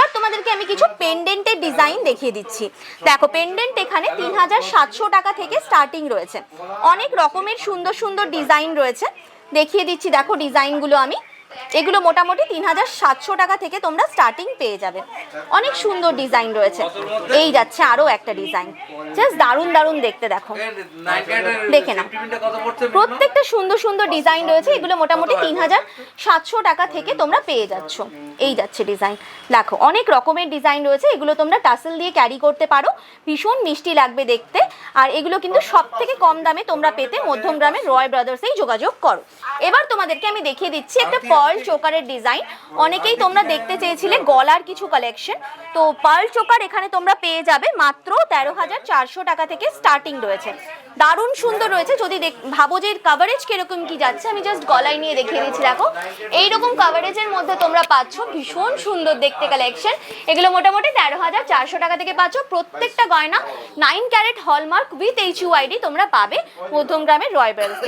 এবার তোমাদেরকে আমি কিছু পেন্ডেন্টের ডিজাইন দেখিয়ে দিচ্ছি। দেখো পেন্ডেন্ট এখানে 3700 টাকা থেকে স্টার্টিং রয়েছে। অনেক রকমের সুন্দর সুন্দর ডিজাইন রয়েছে, দেখিয়ে দিচ্ছি। দেখো ডিজাইনগুলো আমি, এগুলো মোটামুটি 3700 টাকা থেকে তোমরা স্টার্টিং পেয়ে যাবে। অনেক সুন্দর ডিজাইন রয়েছে। এই যাচ্ছে আরো একটা ডিজাইন, জাস্ট দারুণ দারুণ দেখতে। দেখো দেখে নাও, প্রত্যেকটা সুন্দর সুন্দর ডিজাইন রয়েছে। এগুলো মোটামুটি 3700 টাকা থেকে তোমরা পেয়ে যাচ্ছ। এই যাচ্ছে ডিজাইন, দেখো অনেক রকমের ডিজাইন রয়েছে। এগুলো তোমরা টাসেল দিয়ে ক্যারি করতে পারো, ভীষণ মিষ্টি লাগবে দেখতে। আর এগুলো কিন্তু সব থেকে কম দামে তোমরা পেতে মধ্যমগ্রামের রয় ব্রাদার্সেই যোগাযোগ করো। এবার তোমাদেরকে আমি দেখিয়ে দিচ্ছি একটা পার্ল চোকারের ডিজাইন। অনেকেই তোমরা দেখতে চেয়েছিলে গলার কিছু কালেকশন, তো পার্ল চোকার এখানে তোমরা পেয়ে যাবে মাত্র 13,400 টাকা থেকে স্টার্টিং রয়েছে। দারুণ সুন্দর রয়েছে। যদি ভাবো যে কাভারেজ কিরকম কি যাচ্ছে, আমি জাস্ট গলায় নিয়ে দেখিয়ে দিচ্ছি। দেখো এইরকম কাভারেজের মধ্যে তোমরা পাচ্ছ ভীষণ সুন্দর দেখতে কালেকশন। এগুলো মোটামুটি 13,400 টাকা থেকে পাচ্ছ। প্রত্যেকটা গয়না 9 ক্যারেট হলমার্ক উইথ HUID তোমরা পাবে মধ্যমগ্রামের রয় ব্রাদার্স।